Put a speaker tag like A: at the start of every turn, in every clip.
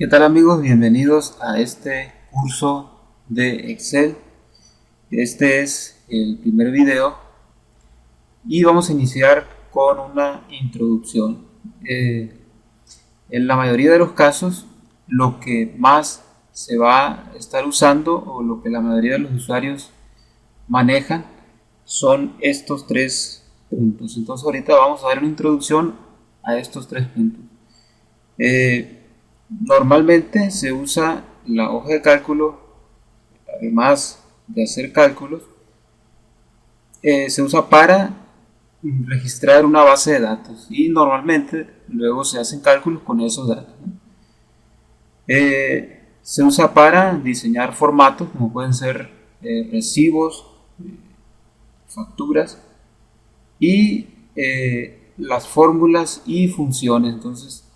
A: ¿Qué tal amigos? Bienvenidos a este curso de Excel. Este es el primer video y vamos a iniciar con una introducción. En la mayoría de los casos, lo que más se va a estar usando o lo que la mayoría de los usuarios manejan son estos tres puntos. Entonces ahorita vamos a dar una introducción a estos tres puntos. Normalmente se usa la hoja de cálculo, además de hacer cálculos, se usa para registrar una base de datos y normalmente luego se hacen cálculos con esos datos, ¿no? Se usa para diseñar formatos como pueden ser recibos, facturas y las fórmulas y funciones. Entonces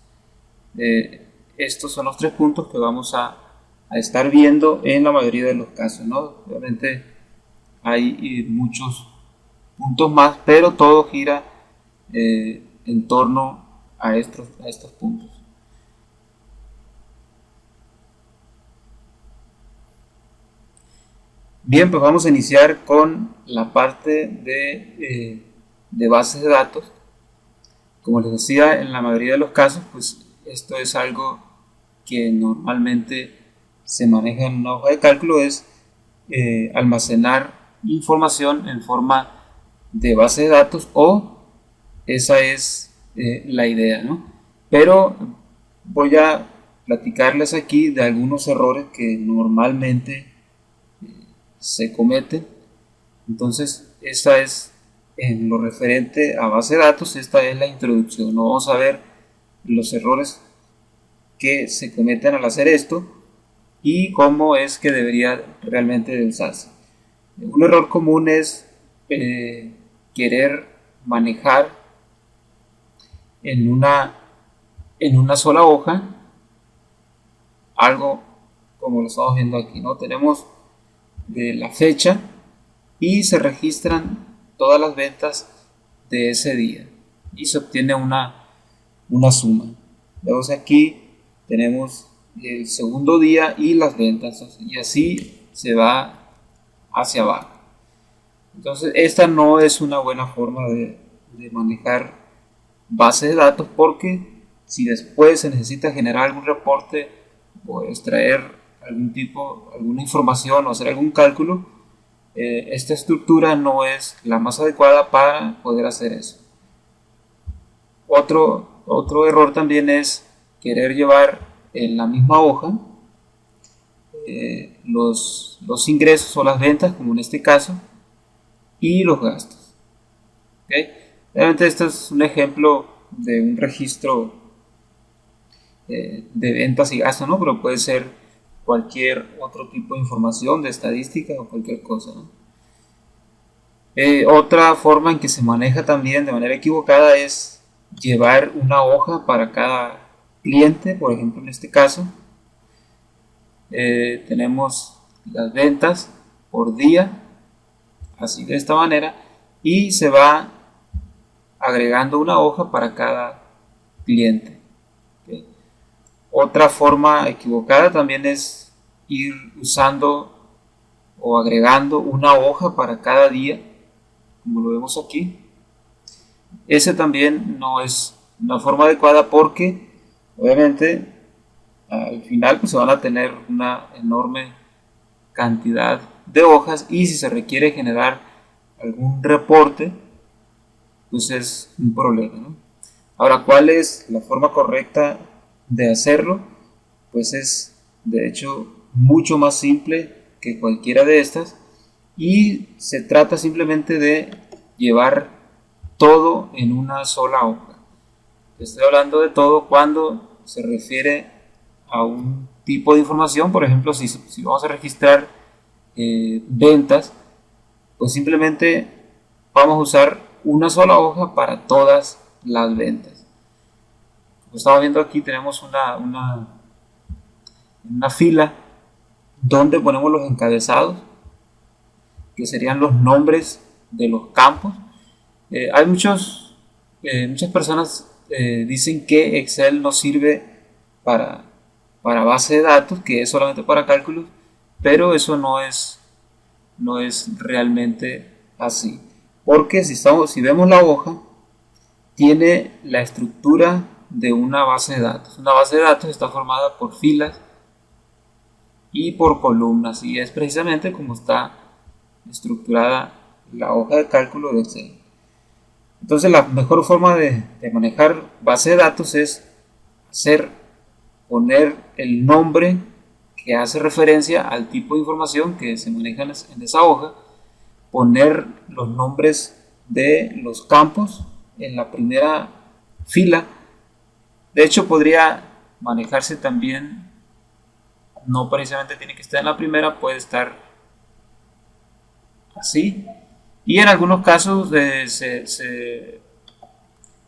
A: estos son los tres puntos que vamos a estar viendo en la mayoría de los casos, ¿no? Obviamente hay muchos puntos más, pero todo gira en torno a estos puntos. Bien, pues vamos a iniciar con la parte de bases de datos. Como les decía, en la mayoría de los casos, pues esto es algo que normalmente se maneja en una hoja de cálculo, es almacenar información en forma de base de datos, o esa es la idea, ¿no? Pero voy a platicarles aquí de algunos errores que normalmente se cometen. Entonces esta es, en lo referente a base de datos, esta es la introducción. ¿No? Vamos a ver los errores que se cometen al hacer esto y cómo es que debería realmente de usarse. Un error común es querer manejar en una sola hoja algo como lo estamos viendo aquí, ¿no? Tenemos la fecha y se registran todas las ventas de ese día y se obtiene una suma. Luego aquí tenemos el segundo día y las ventas, y así se va hacia abajo. Entonces esta no es una buena forma de manejar base de datos, porque si después se necesita generar algún reporte o extraer alguna información o hacer algún cálculo, esta estructura no es la más adecuada para poder hacer eso. Otro error también es querer llevar en la misma hoja los ingresos o las ventas, como en este caso, y los gastos. ¿Okay? Realmente este es un ejemplo de un registro de ventas y gastos, ¿no? Pero puede ser cualquier otro tipo de información, de estadística o cualquier cosa, ¿no? Otra forma en que se maneja también de manera equivocada es llevar una hoja para cada cliente. Por ejemplo, en este caso tenemos las ventas por día, así de esta manera, y se va agregando una hoja para cada cliente. ¿Okay? Otra forma equivocada también es ir usando o agregando una hoja para cada día, como lo vemos aquí. Ese también no es una forma adecuada, porque obviamente al final pues se van a tener una enorme cantidad de hojas, y si se requiere generar algún reporte pues es un problema, ¿no? Ahora, ¿cuál es la forma correcta de hacerlo? Pues es de hecho mucho más simple que cualquiera de estas, y se trata simplemente de llevar todo en una sola hoja. Estoy hablando de todo cuando se refiere a un tipo de información. Por ejemplo, si vamos a registrar ventas, pues simplemente vamos a usar una sola hoja para todas las ventas. Como estamos viendo aquí, tenemos una fila donde ponemos los encabezados, que serían los nombres de los campos. Hay muchas personas dicen que Excel no sirve para para base de datos, que es solamente para cálculos, pero eso no es realmente así. Porque si vemos la hoja, tiene la estructura de una base de datos. Una base de datos está formada por filas y por columnas, y es precisamente como está estructurada la hoja de cálculo de Excel. Entonces la mejor forma de manejar base de datos es poner el nombre que hace referencia al tipo de información que se maneja en esa hoja, poner los nombres de los campos en la primera fila. De hecho, podría manejarse también, no precisamente tiene que estar en la primera, puede estar así. Y en algunos casos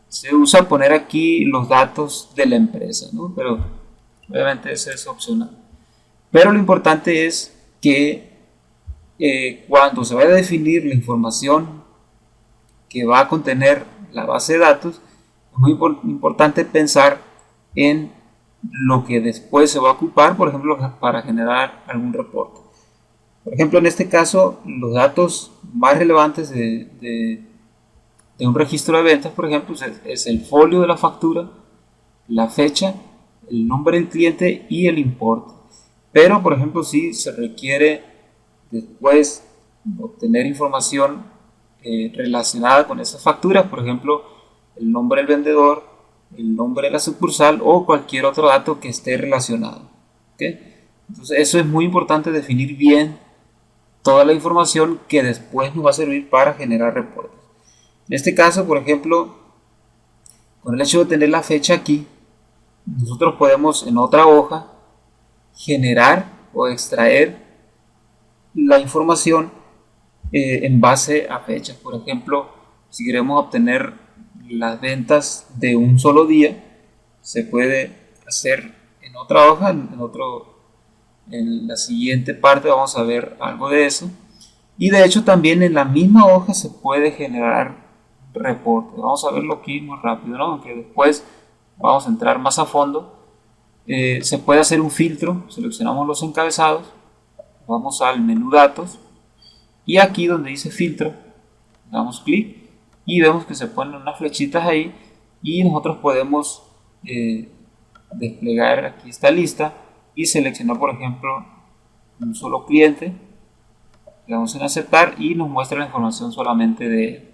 A: se usa poner aquí los datos de la empresa, ¿no? Pero obviamente eso es opcional. Pero lo importante es que cuando se vaya a definir la información que va a contener la base de datos, es muy importante pensar en lo que después se va a ocupar, por ejemplo, para generar algún reporte. Por ejemplo, en este caso, los datos más relevantes de un registro de ventas, por ejemplo, es el folio de la factura, la fecha, el nombre del cliente y el importe. Pero, por ejemplo, si se requiere después obtener información relacionada con esas facturas, por ejemplo, el nombre del vendedor, el nombre de la sucursal o cualquier otro dato que esté relacionado. ¿Okay? Entonces, eso es muy importante, definir bien toda la información que después nos va a servir para generar reportes. En este caso, por ejemplo, con el hecho de tener la fecha aquí, nosotros podemos en otra hoja generar o extraer la información en base a fechas. Por ejemplo, si queremos obtener las ventas de un solo día, se puede hacer en otra hoja, en la siguiente parte vamos a ver algo de eso. Y de hecho también en la misma hoja se puede generar reporte. Vamos a verlo aquí muy rápido, ¿no? Aunque después vamos a entrar más a fondo. Se puede hacer un filtro, seleccionamos los encabezados, vamos al menú datos y aquí donde dice filtro damos clic y vemos que se ponen unas flechitas ahí y nosotros podemos desplegar aquí esta lista y seleccionar, por ejemplo, un solo cliente. Le damos en aceptar y nos muestra la información solamente de él.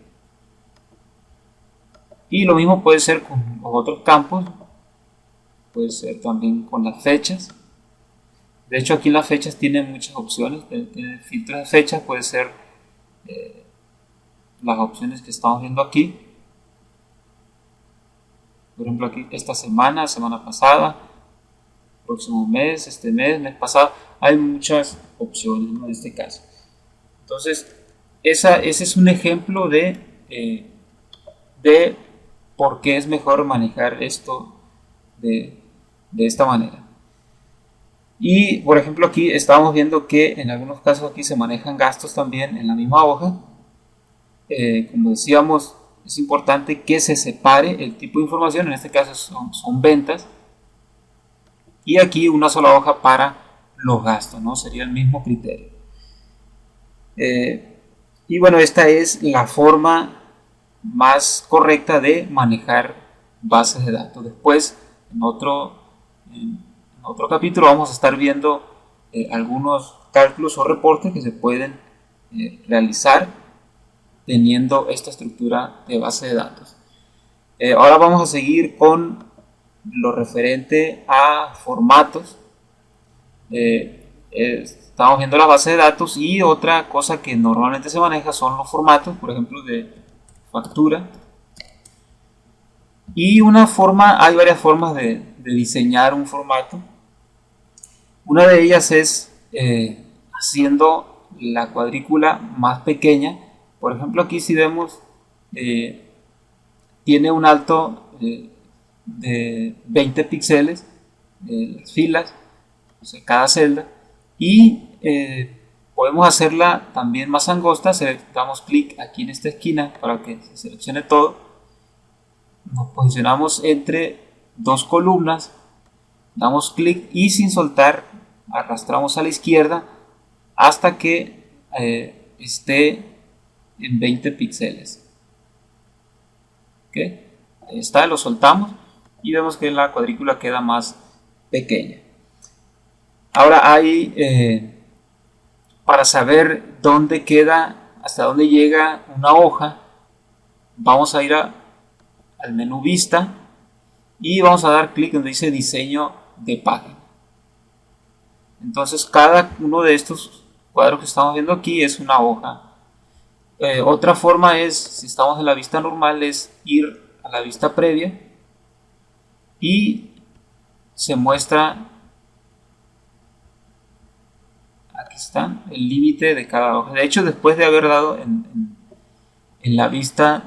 A: Y lo mismo puede ser con los otros campos, puede ser también con las fechas. De hecho, aquí en las fechas tienen muchas opciones. Tiene filtros de fechas, puede ser las opciones que estamos viendo aquí. Por ejemplo, aquí esta semana, semana pasada, próximo mes, este mes pasado. Hay muchas opciones, ¿no? En este caso. Entonces, ese es un ejemplo de por qué es mejor manejar esto de esta manera. Y por ejemplo aquí estamos viendo que en algunos casos aquí se manejan gastos también en la misma hoja. Como decíamos, es importante que se separe el tipo de información, en este caso son ventas, y aquí una sola hoja para los gastos, ¿no? Sería el mismo criterio. Y bueno, esta es la forma más correcta de manejar bases de datos. Después, en otro capítulo vamos a estar viendo algunos cálculos o reportes que se pueden realizar teniendo esta estructura de base de datos. Ahora vamos a seguir con lo referente a formatos. Estamos viendo la base de datos y otra cosa que normalmente se maneja son los formatos, por ejemplo de factura. Y hay varias formas de diseñar un formato. Una de ellas es haciendo la cuadrícula más pequeña. Por ejemplo, aquí si vemos tiene un alto de 20 píxeles las filas, o sea, cada celda, y podemos hacerla también más angosta. Damos clic aquí en esta esquina para que se seleccione todo. Nos posicionamos entre dos columnas Damos clic y sin soltar arrastramos a la izquierda hasta que esté en 20 píxeles. ¿Okay? Ahí está, lo soltamos y vemos que la cuadrícula queda más pequeña. Ahora hay, para saber dónde queda, hasta dónde llega una hoja, vamos a ir al menú Vista y vamos a dar clic donde dice Diseño de página. Entonces cada uno de estos cuadros que estamos viendo aquí es una hoja. Otra forma es, si estamos en la vista normal, es ir a la vista previa y se muestra, aquí está, el límite de cada hoja. De hecho, después de haber dado en la vista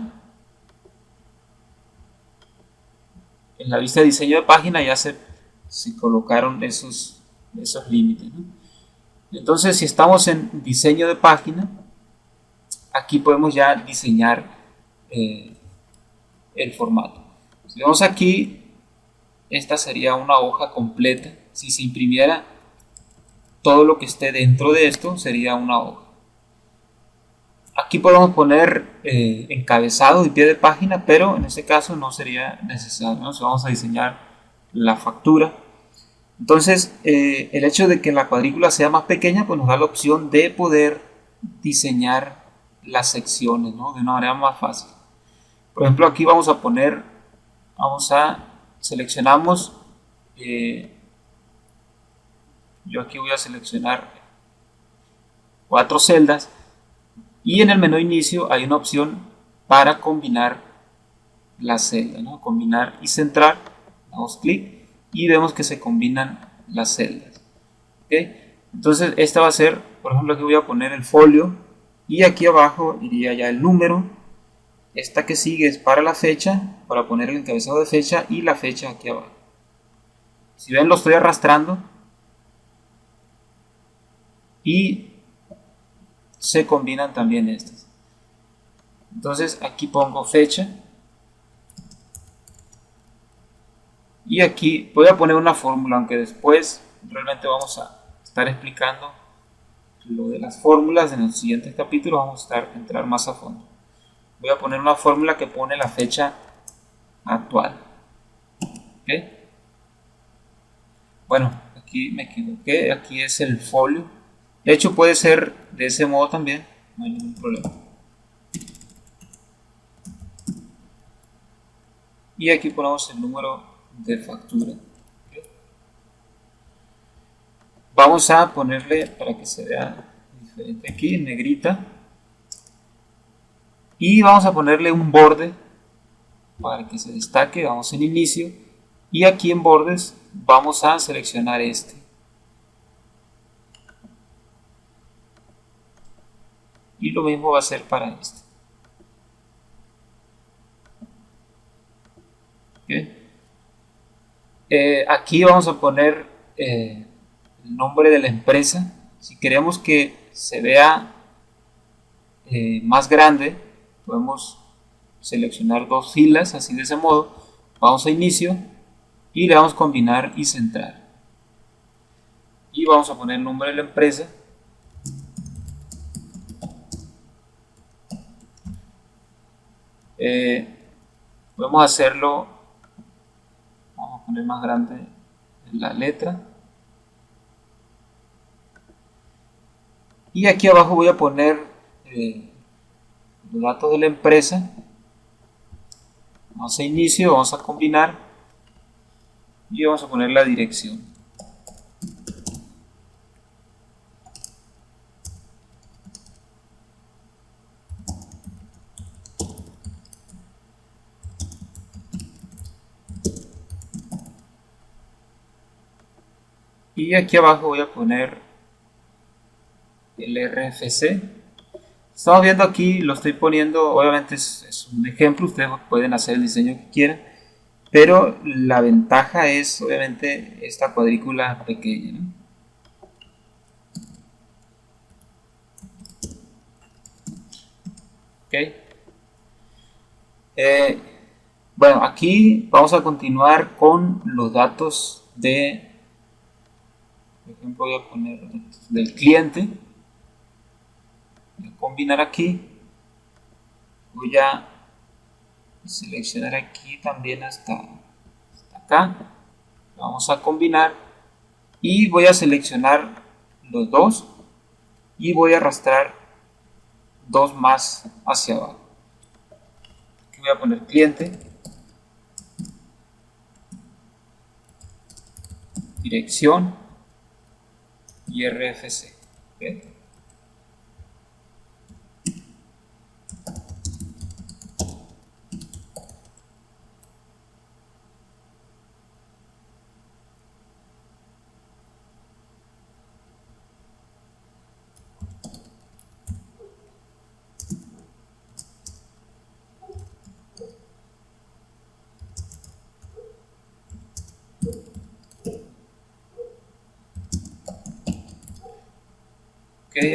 A: de diseño de página, ya se colocaron esos límites, ¿no? Entonces, si estamos en diseño de página, aquí podemos ya diseñar el formato. Si vemos aquí, esta sería una hoja completa. Si se imprimiera todo lo que esté dentro de esto, sería una hoja. Aquí podemos poner encabezado y pie de página, pero en este caso no sería necesario, ¿no? Si vamos a diseñar la factura. Entonces, el hecho de que la cuadrícula sea más pequeña, pues nos da la opción de poder diseñar las secciones, ¿no? De una manera más fácil. Por ejemplo, aquí vamos a poner, seleccionamos, yo aquí voy a seleccionar 4 celdas y en el menú inicio hay una opción para combinar las celdas, ¿no? Combinar y centrar, damos clic y vemos que se combinan las celdas. ¿Okay? Entonces esta va a ser, por ejemplo, aquí voy a poner el folio y aquí abajo iría ya el número. Esta que sigue es para la fecha, para poner el encabezado de fecha y la fecha aquí abajo. Si ven, lo estoy arrastrando y se combinan también estas. Entonces aquí pongo fecha y aquí voy a poner una fórmula, aunque después realmente vamos a estar explicando lo de las fórmulas en los siguientes capítulos, vamos a entrar más a fondo. Voy a poner una fórmula que pone la fecha actual. ¿Okay? Bueno, aquí me equivoqué, aquí es el folio. De hecho puede ser de ese modo también, no hay ningún problema. Y aquí ponemos el número de factura. ¿Okay? Vamos a ponerle, para que se vea diferente aquí, en negrita. Y vamos a ponerle un borde para que se destaque. Vamos en inicio y aquí en bordes vamos a seleccionar este. Y lo mismo va a ser para este. ¿Okay? Aquí vamos a poner el nombre de la empresa. Si queremos que se vea más grande, podemos seleccionar 2 filas, así de ese modo. Vamos a inicio y le vamos a combinar y centrar. Y vamos a poner el nombre de la empresa. Podemos hacerlo, vamos a poner más grande la letra. Y aquí abajo voy a poner los datos de la empresa. Vamos a inicio, vamos a combinar y vamos a poner la dirección. Y aquí abajo voy a poner el RFC. Estamos viendo aquí, lo estoy poniendo, obviamente es un ejemplo, ustedes pueden hacer el diseño que quieran, pero la ventaja es obviamente esta cuadrícula pequeña, ¿no? Okay. Bueno, aquí vamos a continuar con los datos de, por ejemplo, voy a poner datos del cliente, voy a combinar aquí, voy a seleccionar aquí también hasta acá, vamos a combinar y voy a seleccionar los dos y voy a arrastrar dos más hacia abajo. Aquí voy a poner cliente, dirección y RFC. ¿Okay?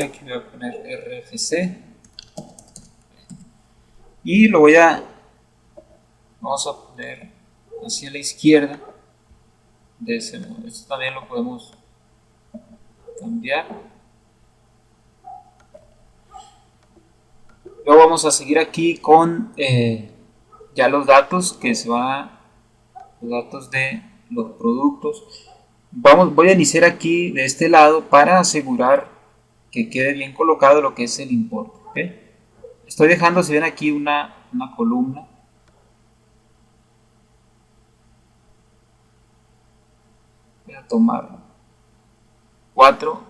A: Aquí voy a poner RFC y lo vamos a poner hacia la izquierda de ese modo. Esto también lo podemos cambiar. Luego vamos a seguir aquí con ya los datos que se van a, los datos de los productos. Voy a iniciar aquí de este lado para asegurar que quede bien colocado lo que es el importe. ¿Okay? Estoy dejando, si ven aquí, una columna. Voy a tomar cuatro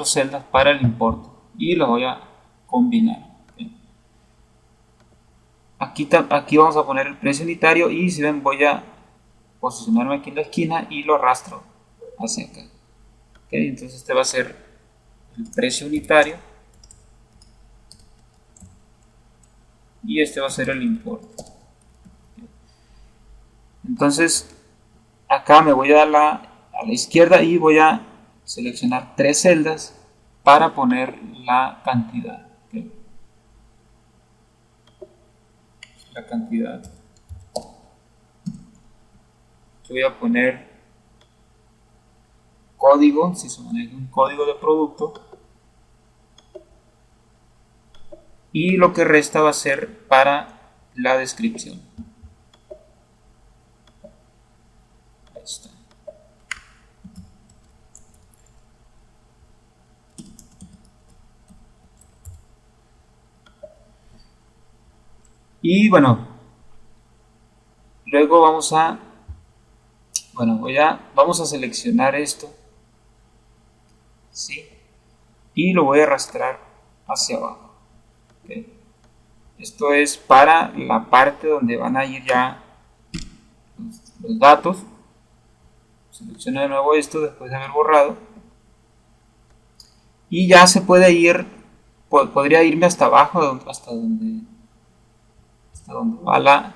A: celdas para el importe y lo voy a combinar. ¿Okay? Aquí vamos a poner el precio unitario y si ven voy a posicionarme aquí en la esquina y lo arrastro hacia acá. ¿Okay? Entonces este va a ser el precio unitario y este va a ser el importe. Entonces acá me voy a la izquierda y voy a seleccionar tres celdas para poner la cantidad. ¿Okay? La cantidad. Yo voy a poner código, si se maneja un código de producto, y lo que resta va a ser para la descripción. Ahí está. Y bueno, luego vamos a seleccionar esto, ¿sí? Y lo voy a arrastrar hacia abajo. ¿Okay? Esto es para la parte donde van a ir ya los datos. Selecciono de nuevo esto después de haber borrado. Y ya se puede ir, podría irme hasta abajo, hasta donde va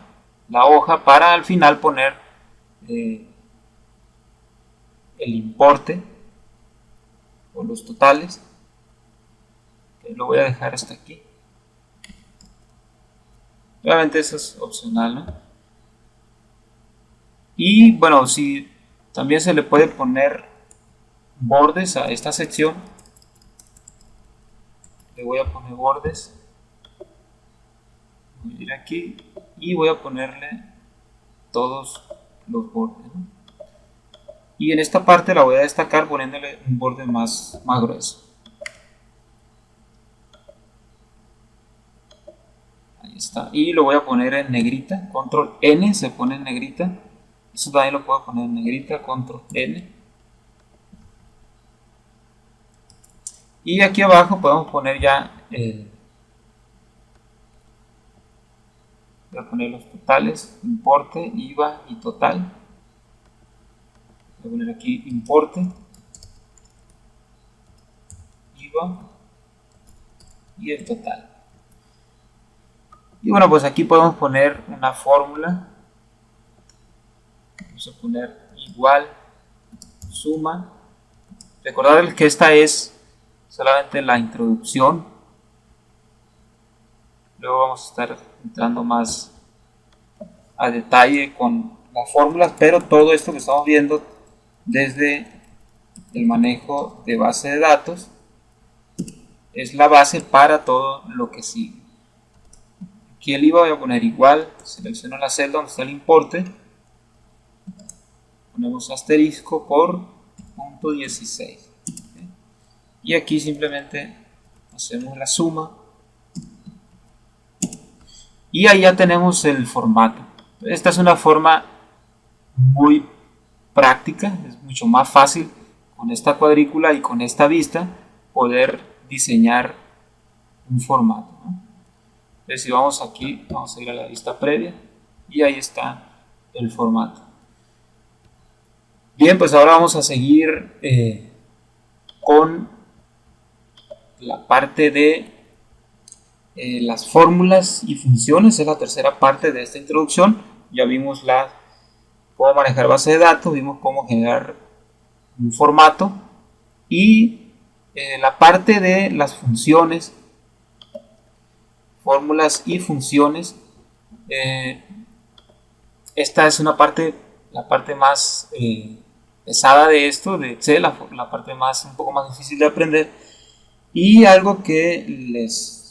A: la hoja, para al final poner el importe o los totales. Lo voy a dejar hasta aquí. Obviamente eso es opcional, ¿no? Y bueno, si también se le puede poner bordes a esta sección, le voy a poner bordes. Voy a ir aquí y voy a ponerle todos los bordes, ¿no? Y en esta parte la voy a destacar poniéndole un borde más grueso. Ahí está. Y lo voy a poner en negrita. Control N se pone en negrita. Eso también lo puedo poner en negrita. Control N. Y aquí abajo podemos poner ya voy a poner los totales, importe, IVA y total. Voy a poner aquí importe, IVA y el total. Y bueno, pues aquí podemos poner una fórmula. Vamos a poner igual, suma. Recordar que esta es solamente la introducción. Luego vamos a estar entrando más a detalle con las fórmulas, pero todo esto que estamos viendo desde el manejo de base de datos es la base para todo lo que sigue. Aquí el IVA voy a poner igual, selecciono la celda donde está el importe, ponemos asterisco por punto 16, ¿okay? Y aquí simplemente hacemos la suma y ahí ya tenemos el formato. Esta es una forma muy práctica, es mucho más fácil con esta cuadrícula y con esta vista poder diseñar un formato, ¿no? Entonces si vamos aquí, vamos a ir a la vista previa y ahí está el formato. Bien, pues ahora vamos a seguir con la parte de las fórmulas y funciones. Es la tercera parte de esta introducción. Ya vimos cómo manejar base de datos, vimos cómo generar un formato y la parte de las funciones, fórmulas y funciones. Esta es la parte más pesada de esto, de Excel, la parte un poco más difícil de aprender. Y algo que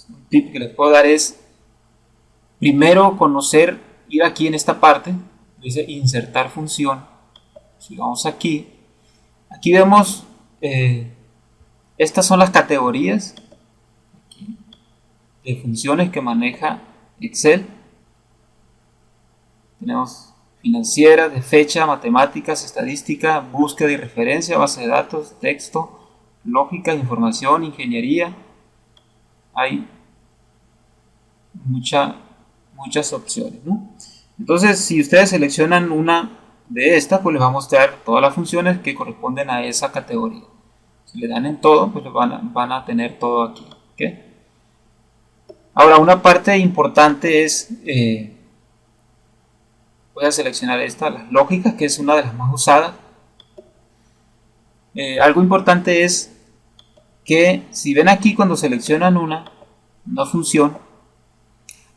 A: un tip que les puedo dar es primero conocer, ir aquí en esta parte, dice insertar función. Si vamos aquí vemos estas son las categorías de funciones que maneja Excel. Tenemos financiera, de fecha, matemáticas, estadística, búsqueda y referencia, base de datos, texto, lógica, información, ingeniería. Hay muchas opciones, ¿no? Entonces, si ustedes seleccionan una de estas, pues les va a mostrar todas las funciones que corresponden a esa categoría. Si le dan en todo, pues van a tener todo aquí, ¿okay? Ahora, una parte importante es voy a seleccionar las lógicas, que es una de las más usadas. Algo importante es que si ven aquí cuando seleccionan una función,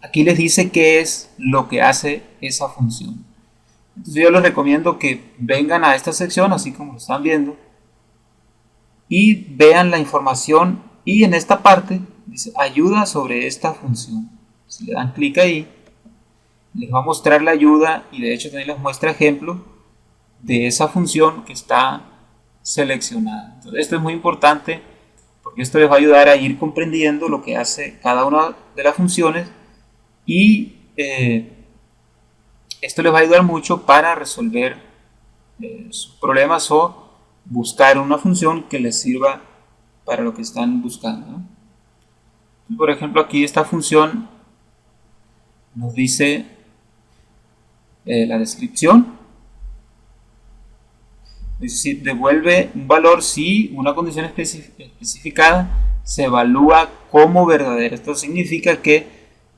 A: aquí les dice qué es lo que hace esa función. Entonces yo les recomiendo que vengan a esta sección, así como lo están viendo, y vean la información, y en esta parte dice ayuda sobre esta función. Si le dan clic ahí, les va a mostrar la ayuda y de hecho también les muestra ejemplo de esa función que está seleccionada. Entonces esto es muy importante porque esto les va a ayudar a ir comprendiendo lo que hace cada una de las funciones y esto les va a ayudar mucho para resolver sus problemas o buscar una función que les sirva para lo que están buscando, ¿no? Por ejemplo, aquí esta función nos dice la descripción. Es decir, devuelve un valor si una condición especificada se evalúa como verdadera. Esto significa que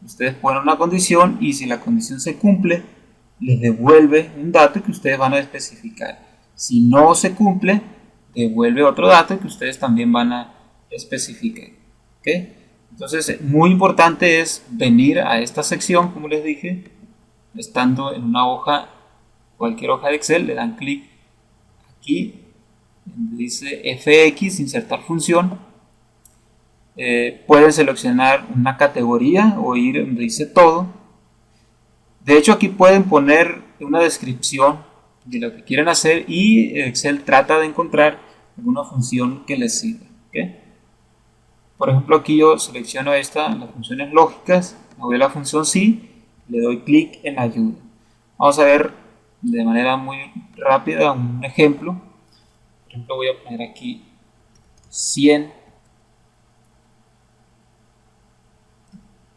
A: ustedes ponen una condición y si la condición se cumple, les devuelve un dato que ustedes van a especificar. Si no se cumple, devuelve otro dato que ustedes también van a especificar. ¿Okay? Entonces, muy importante es venir a esta sección, como les dije, estando en una hoja, cualquier hoja de Excel, le dan clic aquí, donde dice FX, insertar función. Pueden seleccionar una categoría o ir donde dice todo. De hecho, aquí pueden poner una descripción de lo que quieren hacer y Excel trata de encontrar alguna función que les sirva. ¿Okay? Por ejemplo, aquí yo selecciono las funciones lógicas, me voy a la función sí, le doy clic en ayuda. Vamos a ver de manera muy rápida un ejemplo. Por ejemplo, voy a poner aquí 100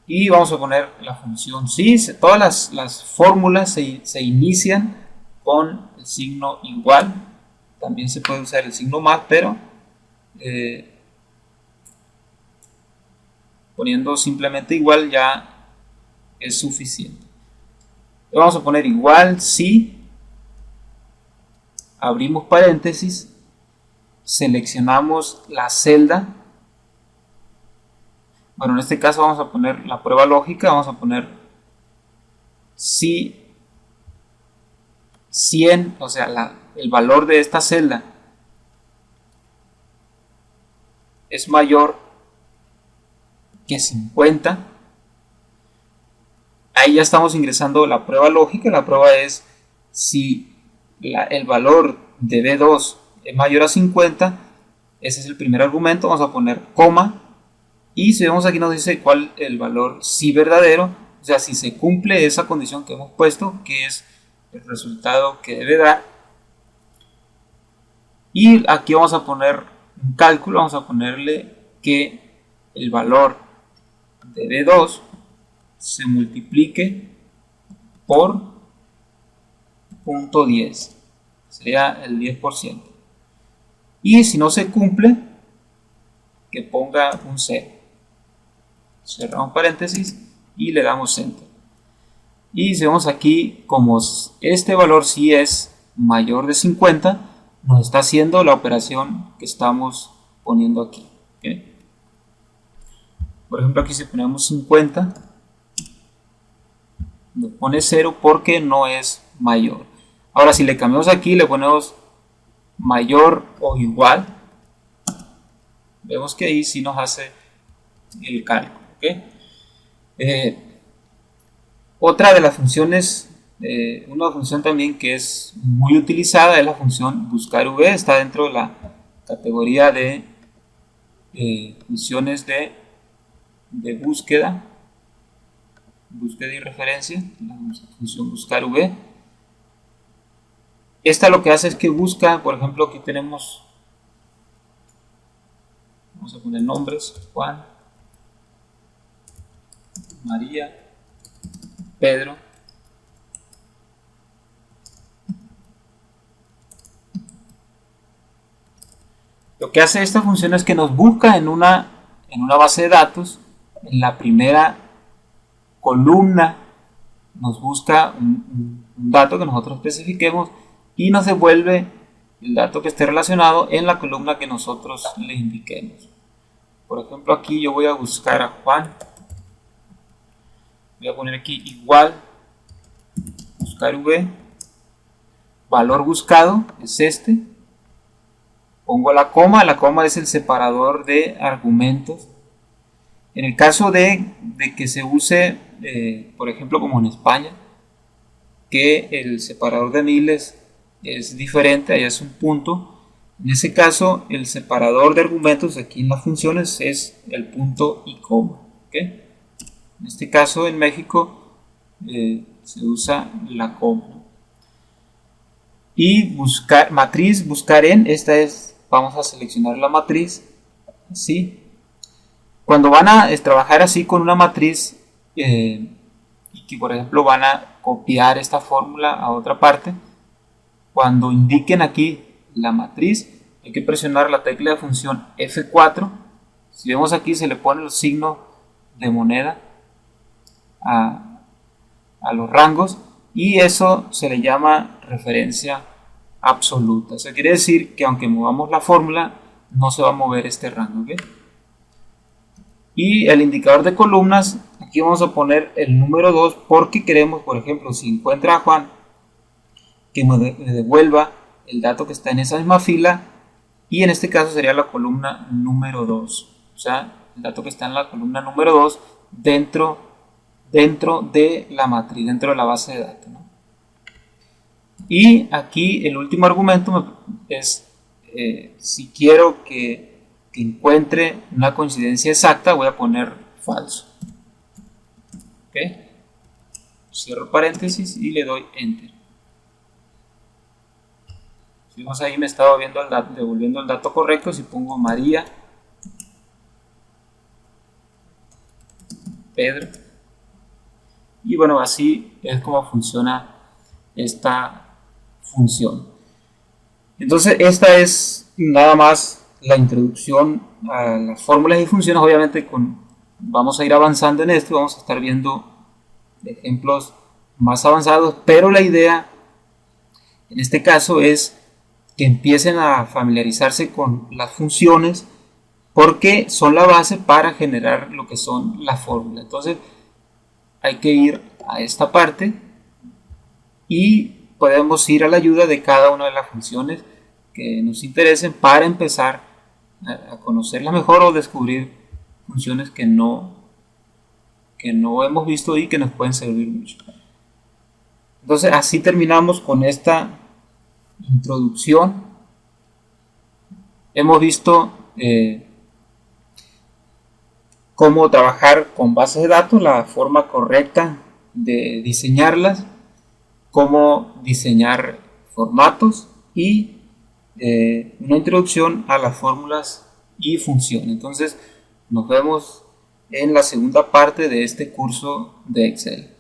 A: y vamos a poner la función sí. Todas las fórmulas se inician con el signo igual. También se puede usar el signo más, pero poniendo simplemente igual ya es suficiente. Vamos a poner igual si, abrimos paréntesis, seleccionamos la celda. Bueno, en este caso vamos a poner la prueba lógica, vamos a poner si 100, o sea, el valor de esta celda es mayor que 50, ahí ya estamos ingresando la prueba lógica. La prueba es si el valor de B2 es mayor a 50, ese es el primer argumento, vamos a poner coma, y si vemos aquí nos dice cuál el valor si verdadero, o sea, si se cumple esa condición que hemos puesto, que es el resultado que debe dar. Y aquí vamos a poner un cálculo, vamos a ponerle que el valor de B2 se multiplique por 0.10, sería el 10%. Y si no se cumple, que ponga un 0. Cerramos paréntesis y le damos enter. Y si vemos aquí, como este valor sí es mayor de 50, nos está haciendo la operación que estamos poniendo aquí. ¿Okay? Por ejemplo, aquí si ponemos 50, nos pone 0 porque no es mayor. Ahora, si le cambiamos aquí, le ponemos mayor o igual, vemos que ahí sí nos hace el cálculo. ¿Okay? Otra de las funciones, una función también que es muy utilizada, es la función buscar v. Está dentro de la categoría de funciones de búsqueda y referencia, la función buscar v. Esta lo que hace es que busca, por ejemplo, aquí tenemos, vamos a poner nombres, Juan, María, Pedro. Lo que hace esta función es que nos busca en una base de datos, en la primera columna nos busca un dato que nosotros especifiquemos y nos devuelve el dato que esté relacionado en la columna que nosotros le indiquemos. Por ejemplo, aquí yo voy a buscar a Juan. Voy a poner aquí igual buscar v, valor buscado es este, pongo la coma es el separador de argumentos. En el caso de que se use, por ejemplo, como en España, que el separador de miles es diferente, allá es un punto, en ese caso el separador de argumentos aquí en las funciones es el punto y coma. ¿Okay? En este caso en México se usa la coma. Y buscar, matriz, buscar en, esta es, vamos a seleccionar la matriz, así. Cuando van a trabajar así con una matriz y que por ejemplo van a copiar esta fórmula a otra parte, cuando indiquen aquí la matriz hay que presionar la tecla de función F4. Si vemos aquí se le pone el signo de moneda a los rangos y eso se le llama referencia absoluta. Eso quiere decir que aunque movamos la fórmula no se va a mover este rango. ¿Okay? Y el indicador de columnas, aquí vamos a poner el número 2 porque queremos, por ejemplo, si encuentra a Juan, que me devuelva el dato que está en esa misma fila y en este caso sería la columna número 2. O sea, el dato que está en la columna número 2 dentro de la matriz, dentro de la base de datos. ¿No? Y aquí el último argumento es si quiero que encuentre una coincidencia exacta, voy a poner falso. ¿Okay? Cierro paréntesis y le doy enter. Si vemos ahí me estaba devolviendo el dato correcto. Si pongo María, Pedro, y bueno, así es como funciona esta función. Entonces esta es nada más la introducción a las fórmulas y funciones. Obviamente vamos a ir avanzando en esto, vamos a estar viendo ejemplos más avanzados, pero la idea en este caso es que empiecen a familiarizarse con las funciones porque son la base para generar lo que son las fórmulas. Entonces hay que ir a esta parte y podemos ir a la ayuda de cada una de las funciones que nos interesen para empezar a conocerlas mejor o descubrir funciones que no hemos visto y que nos pueden servir mucho. Entonces así terminamos con esta introducción. Hemos visto cómo trabajar con bases de datos, la forma correcta de diseñarlas, cómo diseñar formatos y una introducción a las fórmulas y funciones. Entonces nos vemos en la segunda parte de este curso de Excel.